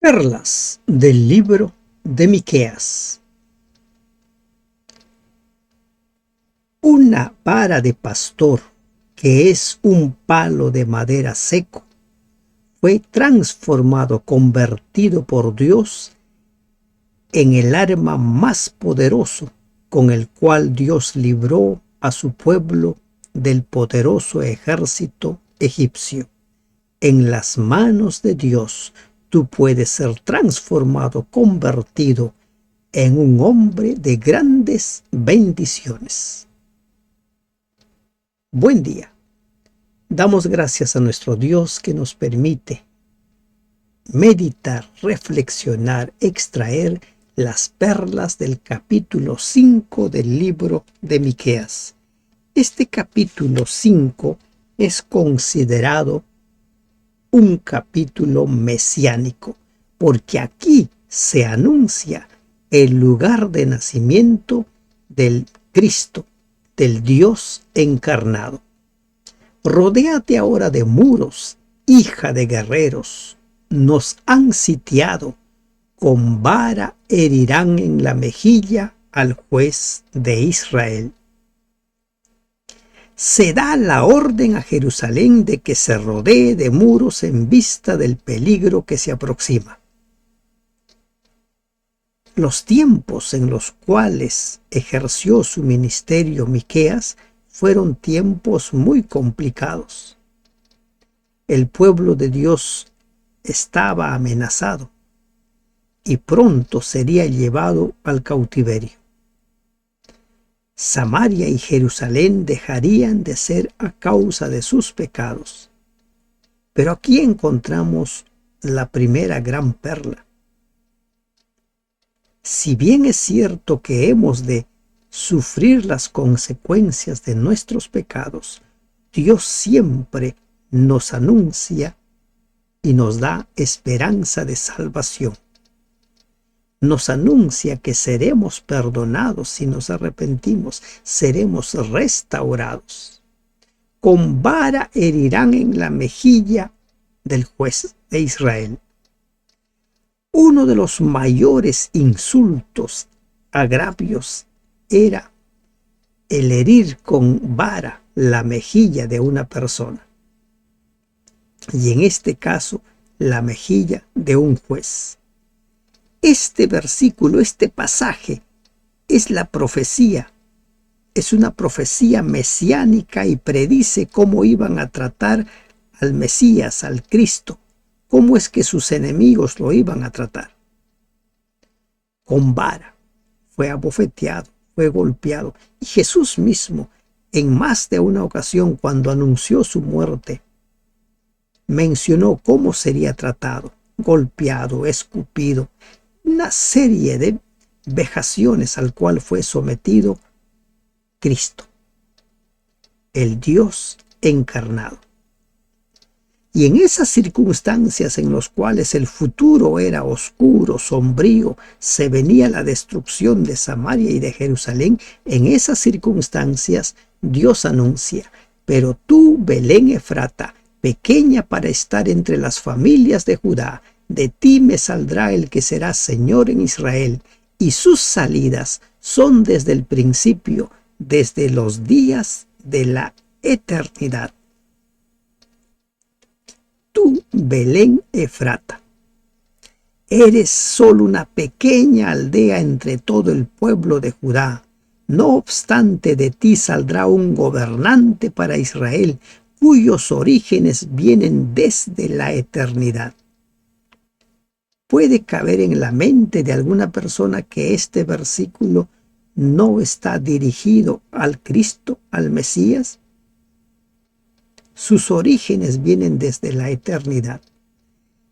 Perlas del libro de Miqueas. Una vara de pastor, que es un palo de madera seco, fue convertido por Dios en el arma más poderoso con el cual Dios libró a su pueblo del poderoso ejército egipcio. En las manos de Dios tú puedes ser convertido en un hombre de grandes bendiciones. Buen día. Damos gracias a nuestro Dios que nos permite meditar, reflexionar, extraer las perlas del capítulo 5 del libro de Miqueas. Este capítulo 5 es considerado un capítulo mesiánico, porque aquí se anuncia el lugar de nacimiento del Cristo, del Dios encarnado. Rodéate ahora de muros, hija de guerreros, nos han sitiado, con vara herirán en la mejilla al juez de Israel. Se da la orden a Jerusalén de que se rodee de muros en vista del peligro que se aproxima. Los tiempos en los cuales ejerció su ministerio Miqueas fueron tiempos muy complicados. El pueblo de Dios estaba amenazado y pronto sería llevado al cautiverio. Samaria y Jerusalén dejarían de ser a causa de sus pecados. Pero aquí encontramos la primera gran perla. Si bien es cierto que hemos de sufrir las consecuencias de nuestros pecados, Dios siempre nos anuncia y nos da esperanza de salvación. Nos anuncia que seremos perdonados si nos arrepentimos, seremos restaurados. Con vara herirán en la mejilla del juez de Israel. Uno de los mayores insultos, agravios, era el herir con vara la mejilla de una persona. Y en este caso, la mejilla de un juez. Este versículo, este pasaje, es la profecía. Es una profecía mesiánica y predice cómo iban a tratar al Mesías, al Cristo. Cómo es que sus enemigos lo iban a tratar. Con vara. Fue abofeteado, fue golpeado. Y Jesús mismo, en más de una ocasión, cuando anunció su muerte, mencionó cómo sería tratado. Golpeado, escupido. Una serie de vejaciones al cual fue sometido Cristo, el Dios encarnado. Y en esas circunstancias en las cuales el futuro era oscuro, sombrío, se venía la destrucción de Samaria y de Jerusalén, en esas circunstancias Dios anuncia: pero tú, Belén Efrata, pequeña para estar entre las familias de Judá, de ti me saldrá el que será Señor en Israel, y sus salidas son desde el principio, desde los días de la eternidad. Tú, Belén Efrata, eres solo una pequeña aldea entre todo el pueblo de Judá. No obstante, de ti saldrá un gobernante para Israel, cuyos orígenes vienen desde la eternidad. ¿Puede caber en la mente de alguna persona que este versículo no está dirigido al Cristo, al Mesías? Sus orígenes vienen desde la eternidad.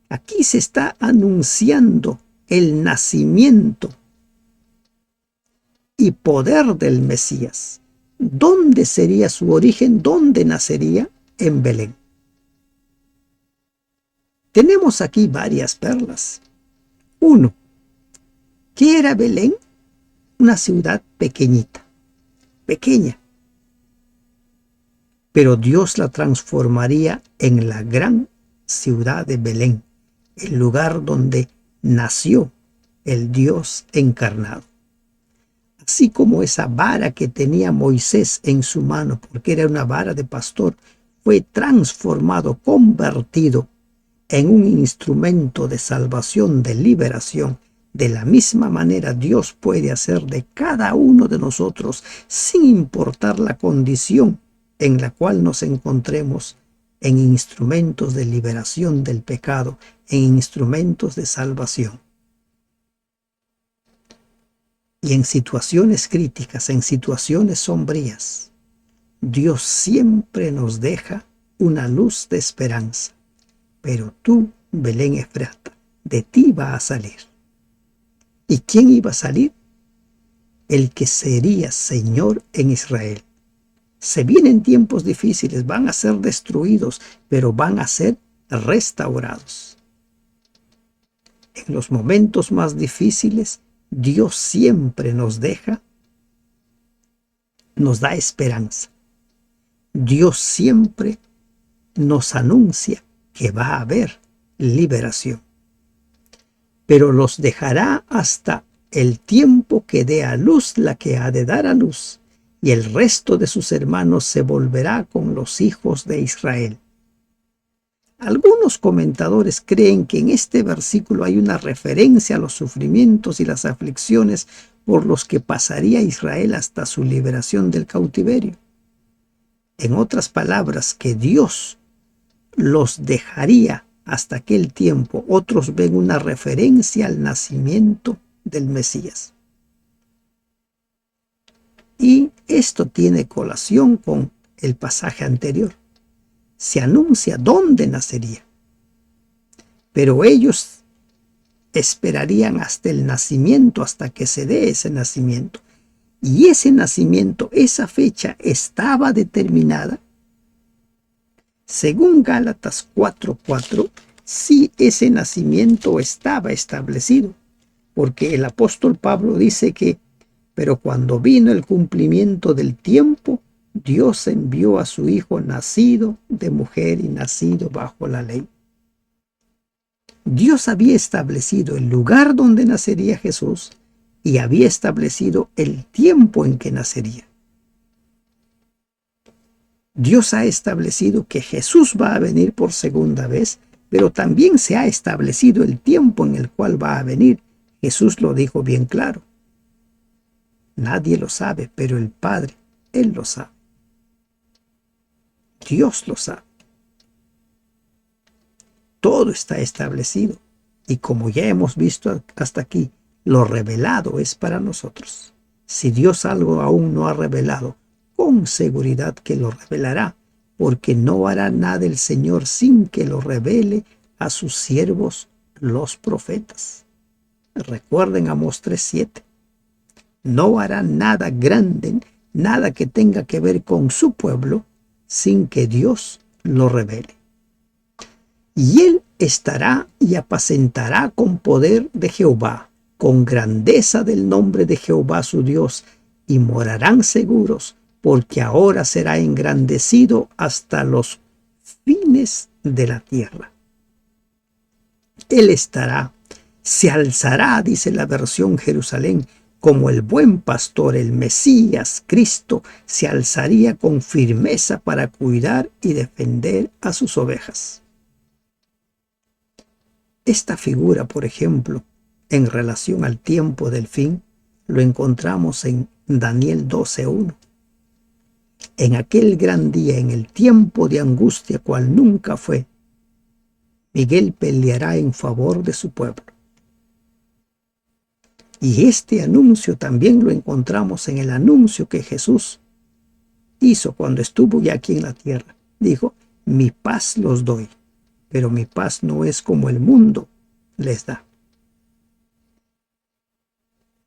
Aquí se está anunciando el nacimiento y poder del Mesías. ¿Dónde sería su origen? ¿Dónde nacería? En Belén. Tenemos aquí varias perlas. 1. ¿Qué era Belén? Una ciudad pequeñita, pequeña. Pero Dios la transformaría en la gran ciudad de Belén, el lugar donde nació el Dios encarnado. Así como esa vara que tenía Moisés en su mano, porque era una vara de pastor, fue transformado, convertido en un instrumento de salvación, de liberación. De la misma manera Dios puede hacer de cada uno de nosotros, sin importar la condición en la cual nos encontremos, en instrumentos de liberación del pecado, en instrumentos de salvación. Y en situaciones críticas, en situaciones sombrías, Dios siempre nos deja una luz de esperanza. Pero tú, Belén Efrata, de ti va a salir. ¿Y quién iba a salir? El que sería Señor en Israel. Se vienen tiempos difíciles, van a ser destruidos, pero van a ser restaurados. En los momentos más difíciles, Dios siempre nos deja, nos da esperanza. Dios siempre nos anuncia que va a haber liberación. Pero los dejará hasta el tiempo que dé a luz la que ha de dar a luz, y el resto de sus hermanos se volverá con los hijos de Israel. Algunos comentadores creen que en este versículo hay una referencia a los sufrimientos y las aflicciones por los que pasaría Israel hasta su liberación del cautiverio. En otras palabras, que Dios los dejaría hasta aquel tiempo. Otros ven una referencia al nacimiento del Mesías. Y esto tiene colación con el pasaje anterior. Se anuncia dónde nacería. Pero ellos esperarían hasta el nacimiento, hasta que se dé ese nacimiento. Y ese nacimiento, esa fecha estaba determinada. Según Gálatas 4:4, sí, ese nacimiento estaba establecido, porque el apóstol Pablo dice que, pero cuando vino el cumplimiento del tiempo, Dios envió a su Hijo nacido de mujer y nacido bajo la ley. Dios había establecido el lugar donde nacería Jesús y había establecido el tiempo en que nacería. Dios ha establecido que Jesús va a venir por segunda vez, pero también se ha establecido el tiempo en el cual va a venir. Jesús lo dijo bien claro. Nadie lo sabe, pero el Padre, Él lo sabe. Dios lo sabe. Todo está establecido. Y como ya hemos visto hasta aquí, lo revelado es para nosotros. Si Dios algo aún no ha revelado, con seguridad que lo revelará, porque no hará nada el Señor sin que lo revele a sus siervos los profetas. Recuerden Amós 3:7. No hará nada grande, nada que tenga que ver con su pueblo, sin que Dios lo revele. Y él estará y apacentará con poder de Jehová, con grandeza del nombre de Jehová su Dios, y morarán seguros, porque ahora será engrandecido hasta los fines de la tierra. Él estará, se alzará, dice la versión Jerusalén, como el buen pastor, el Mesías, Cristo, se alzaría con firmeza para cuidar y defender a sus ovejas. Esta figura, por ejemplo, en relación al tiempo del fin, lo encontramos en Daniel 12:1. En aquel gran día, en el tiempo de angustia cual nunca fue, Miguel peleará en favor de su pueblo. Y este anuncio también lo encontramos en el anuncio que Jesús hizo cuando estuvo ya aquí en la tierra. Dijo, mi paz los doy, pero mi paz no es como el mundo les da.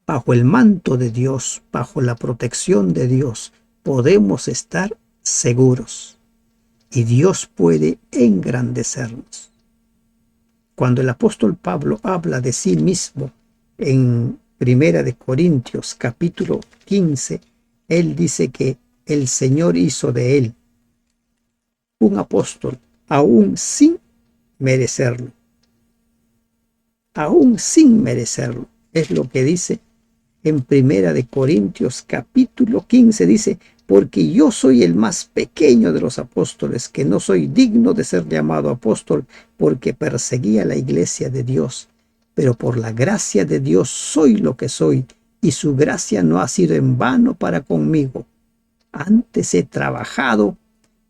Bajo el manto de Dios, bajo la protección de Dios, podemos estar seguros y Dios puede engrandecernos. Cuando el apóstol Pablo habla de sí mismo en Primera de Corintios capítulo 15, él dice que el Señor hizo de él un apóstol aún sin merecerlo. aún sin merecerlo. Es lo que dice en Primera de Corintios capítulo 15, dice: porque yo soy el más pequeño de los apóstoles, que no soy digno de ser llamado apóstol, porque perseguía la iglesia de Dios. Pero por la gracia de Dios soy lo que soy, y su gracia no ha sido en vano para conmigo. Antes he trabajado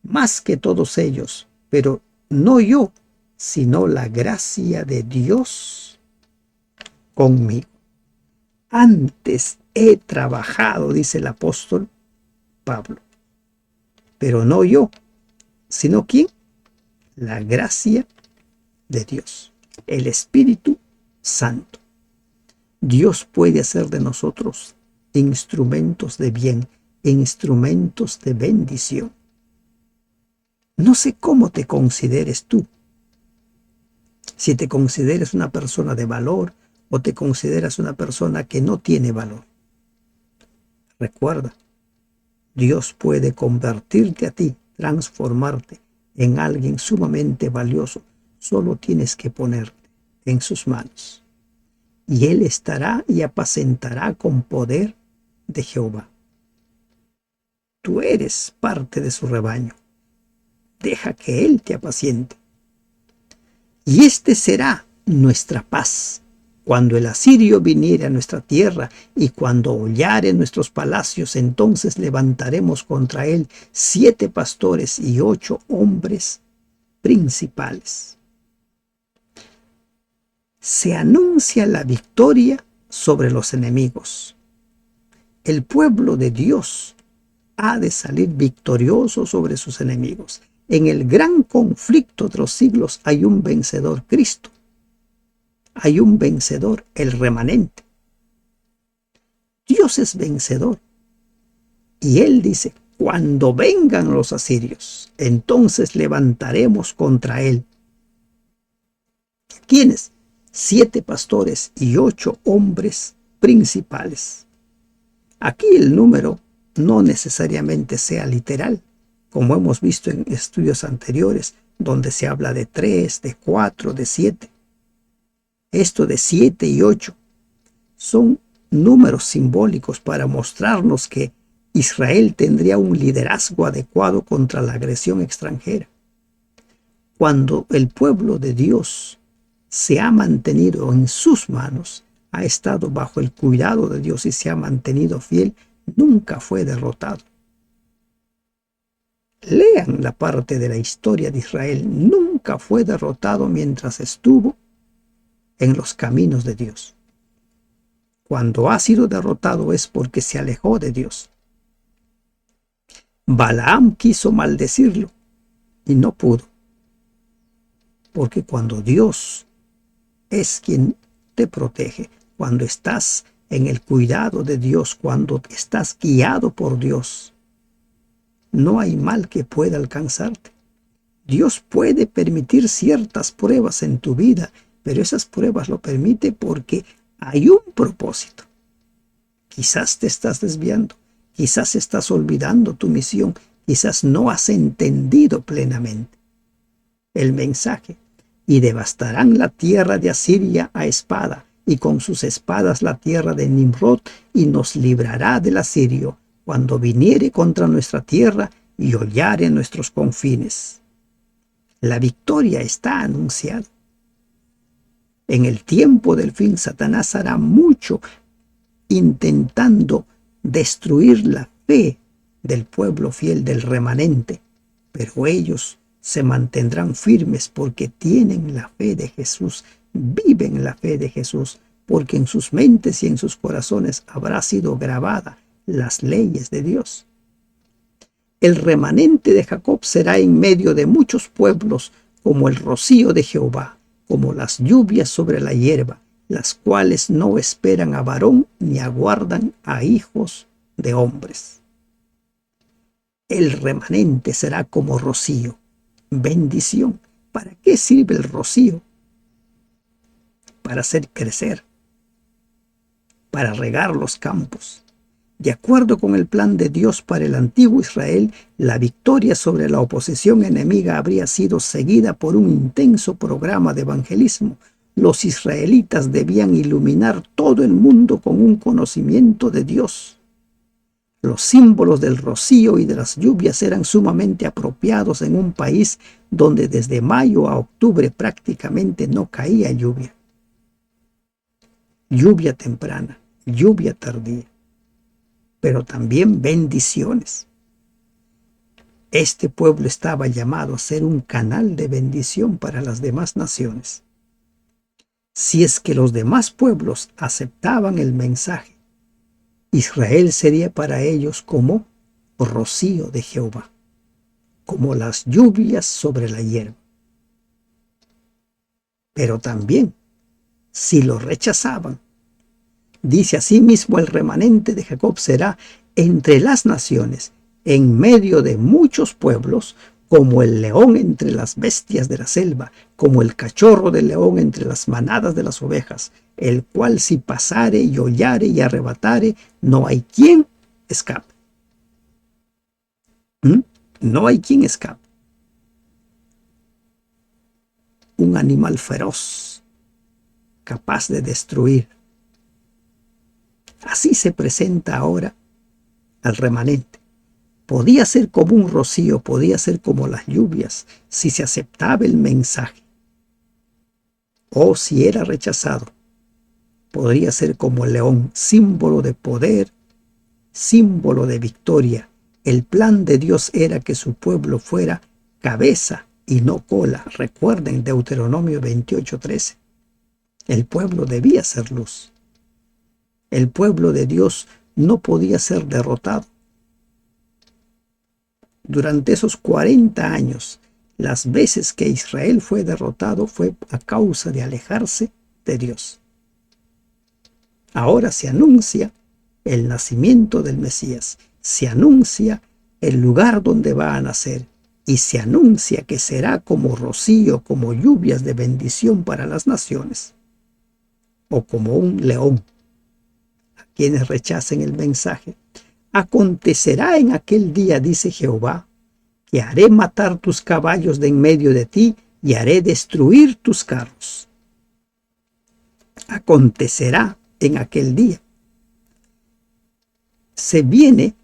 más que todos ellos, pero no yo, sino la gracia de Dios conmigo. Antes he trabajado, dice el apóstol Pablo, pero no yo, sino ¿quién? La gracia de Dios, el Espíritu Santo. Dios puede hacer de nosotros instrumentos de bien, instrumentos de bendición. No sé cómo te consideres tú. Si te consideres una persona de valor o te consideras una persona que no tiene valor. Recuerda, Dios puede convertirte a ti, transformarte en alguien sumamente valioso. Solo tienes que ponerte en sus manos. Y Él estará y apacentará con poder de Jehová. Tú eres parte de su rebaño. Deja que Él te apaciente. Y este será nuestra paz. Cuando el asirio viniere a nuestra tierra y cuando hollare nuestros palacios, entonces levantaremos contra él 7 pastores y 8 hombres principales. Se anuncia la victoria sobre los enemigos. El pueblo de Dios ha de salir victorioso sobre sus enemigos. En el gran conflicto de los siglos hay un vencedor, Cristo. Hay un vencedor, el remanente. Dios es vencedor. Y Él dice, cuando vengan los asirios, entonces levantaremos contra Él. ¿Quiénes? 7 pastores y 8 hombres principales. Aquí el número no necesariamente sea literal, como hemos visto en estudios anteriores, donde se habla de 3, de 4, de 7. Esto de 7 y 8 son números simbólicos para mostrarnos que Israel tendría un liderazgo adecuado contra la agresión extranjera. Cuando el pueblo de Dios se ha mantenido en sus manos, ha estado bajo el cuidado de Dios y se ha mantenido fiel, nunca fue derrotado. Lean la parte de la historia de Israel. Nunca fue derrotado mientras estuvo en los caminos de Dios. Cuando ha sido derrotado es porque se alejó de Dios. Balaam quiso maldecirlo y no pudo. Porque cuando Dios es quien te protege, cuando estás en el cuidado de Dios, cuando estás guiado por Dios, no hay mal que pueda alcanzarte. Dios puede permitir ciertas pruebas en tu vida, pero esas pruebas lo permite porque hay un propósito. Quizás te estás desviando, quizás estás olvidando tu misión, quizás no has entendido plenamente el mensaje. Y devastarán la tierra de Asiria a espada, y con sus espadas la tierra de Nimrod, y nos librará del asirio, cuando viniere contra nuestra tierra y hollare nuestros confines. La victoria está anunciada. En el tiempo del fin, Satanás hará mucho intentando destruir la fe del pueblo fiel, del remanente, pero ellos se mantendrán firmes porque tienen la fe de Jesús, viven la fe de Jesús, porque en sus mentes y en sus corazones habrá sido grabada las leyes de Dios. El remanente de Jacob será en medio de muchos pueblos como el rocío de Jehová, como las lluvias sobre la hierba, las cuales no esperan a varón ni aguardan a hijos de hombres. El remanente será como rocío. Bendición. ¿Para qué sirve el rocío? Para hacer crecer, para regar los campos. De acuerdo con el plan de Dios para el antiguo Israel, la victoria sobre la oposición enemiga habría sido seguida por un intenso programa de evangelismo. los israelitas debían iluminar todo el mundo con un conocimiento de Dios. Los símbolos del rocío y de las lluvias eran sumamente apropiados en un país donde desde mayo a octubre prácticamente no caía lluvia. Lluvia temprana, lluvia tardía, pero también bendiciones. Este pueblo estaba llamado a ser un canal de bendición para las demás naciones. Si es que los demás pueblos aceptaban el mensaje, Israel sería para ellos como rocío de Jehová, como las lluvias sobre la hierba. Pero también, si lo rechazaban, dice asimismo, el remanente de Jacob será entre las naciones, en medio de muchos pueblos, como el león entre las bestias de la selva, como el cachorro del león entre las manadas de las ovejas, el cual si pasare y hollare y arrebatare, no hay quien escape. No hay quien escape. Un animal feroz, capaz de destruir. Así se presenta ahora al remanente. Podía ser como un rocío, podía ser como las lluvias, si se aceptaba el mensaje. O si era rechazado, podría ser como el león, símbolo de poder, símbolo de victoria. El plan de Dios era que su pueblo fuera cabeza y no cola. Recuerden Deuteronomio 28:13. El pueblo debía ser luz. El pueblo de Dios no podía ser derrotado. Durante esos 40 años, las veces que Israel fue derrotado fue a causa de alejarse de Dios. Ahora se anuncia el nacimiento del Mesías, se anuncia el lugar donde va a nacer y se anuncia que será como rocío, como lluvias de bendición para las naciones, o como un león a quienes rechacen el mensaje. Acontecerá en aquel día, dice Jehová, que haré matar tus caballos de en medio de ti y haré destruir tus carros. Acontecerá en aquel día. Se viene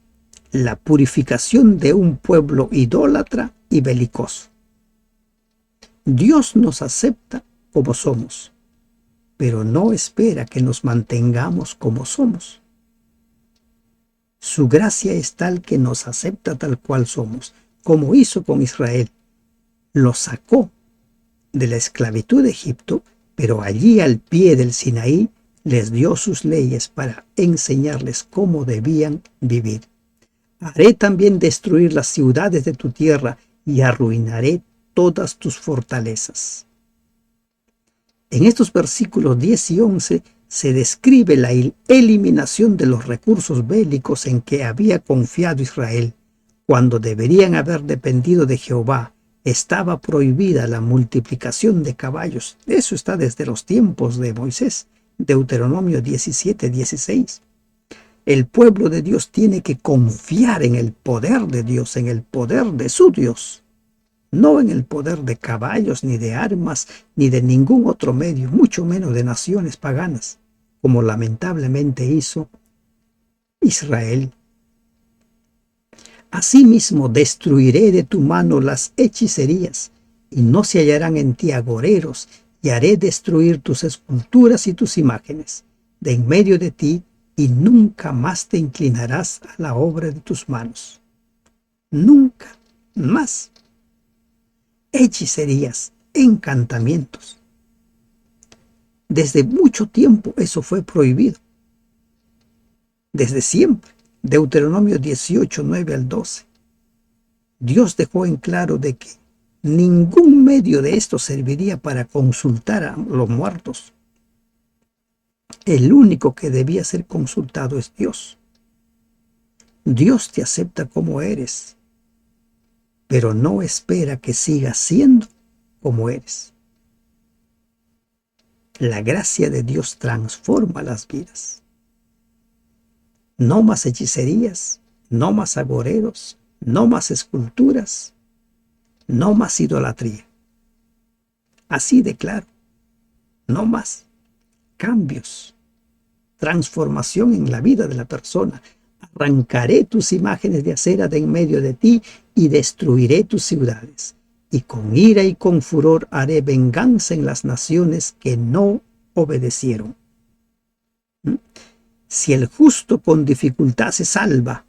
la purificación de un pueblo idólatra y belicoso. Dios nos acepta como somos, pero no espera que nos mantengamos como somos. Su gracia es tal que nos acepta tal cual somos, como hizo con Israel. Lo sacó de la esclavitud de Egipto, pero allí al pie del Sinaí les dio sus leyes para enseñarles cómo debían vivir. Haré también destruir las ciudades de tu tierra y arruinaré todas tus fortalezas. En estos versículos 10 y 11 se describe la eliminación de los recursos bélicos en que había confiado Israel. Cuando deberían haber dependido de Jehová, estaba prohibida la multiplicación de caballos. Eso está desde los tiempos de Moisés, Deuteronomio 17:16. El pueblo de Dios tiene que confiar en el poder de Dios, en el poder de su Dios, no en el poder de caballos, ni de armas, ni de ningún otro medio, mucho menos de naciones paganas, como lamentablemente hizo Israel. Asimismo destruiré de tu mano las hechicerías, y no se hallarán en ti agoreros, y haré destruir tus esculturas y tus imágenes de en medio de ti, y nunca más te inclinarás a la obra de tus manos. Nunca más. Hechicerías, encantamientos. Desde mucho tiempo eso fue prohibido. Desde siempre. Deuteronomio 18, 9 al 12. Dios dejó en claro de que ningún medio de esto serviría para consultar a los muertos. El único que debía ser consultado es Dios. Dios te acepta como eres, pero no espera que sigas siendo como eres. La gracia de Dios transforma las vidas. No más hechicerías, no más agoreros, no más esculturas, no más idolatría. Así de claro. no más. Cambios, transformación en la vida de la persona. Arrancaré tus imágenes de acera de en medio de ti y destruiré tus ciudades. Y con ira y con furor haré venganza en las naciones que no obedecieron. Si el justo con dificultad se salva,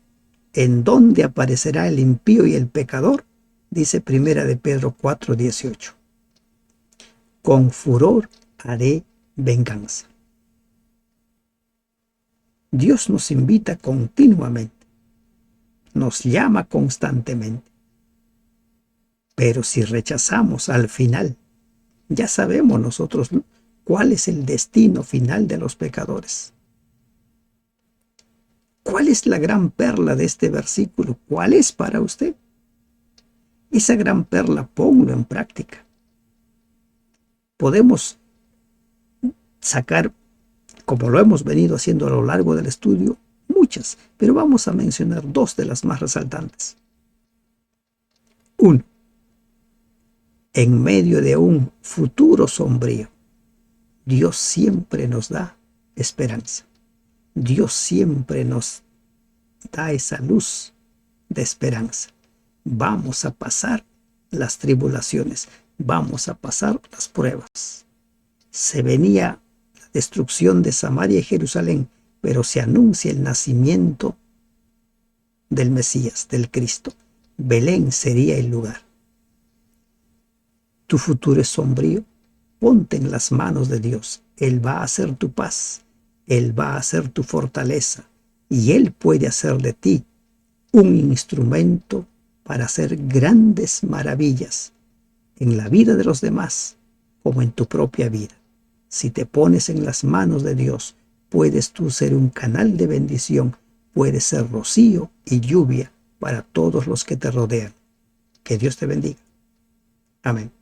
¿en dónde aparecerá el impío y el pecador? Dice Primera de Pedro 4:18. Con furor haré venganza. Dios nos invita continuamente, nos llama constantemente. Pero si rechazamos al final, ya sabemos nosotros cuál es el destino final de los pecadores. ¿Cuál es la gran perla de este versículo? ¿Cuál es para usted? Esa gran perla, ponlo en práctica. Podemos sacar, como lo hemos venido haciendo a lo largo del estudio, muchas, pero vamos a mencionar dos de las más resaltantes. Uno, en medio de un futuro sombrío, Dios siempre nos da esperanza. Dios siempre nos da esa luz de esperanza. Vamos a pasar las tribulaciones, vamos a pasar las pruebas. Se venía la destrucción de Samaria y Jerusalén, pero se anuncia el nacimiento del Mesías, del Cristo. Belén sería el lugar. Tu futuro es sombrío, ponte en las manos de Dios. Él va a hacer tu paz, Él va a hacer tu fortaleza y Él puede hacer de ti un instrumento para hacer grandes maravillas en la vida de los demás como en tu propia vida. Si te pones en las manos de Dios, puedes tú ser un canal de bendición, puedes ser rocío y lluvia para todos los que te rodean. Que Dios te bendiga. Amén.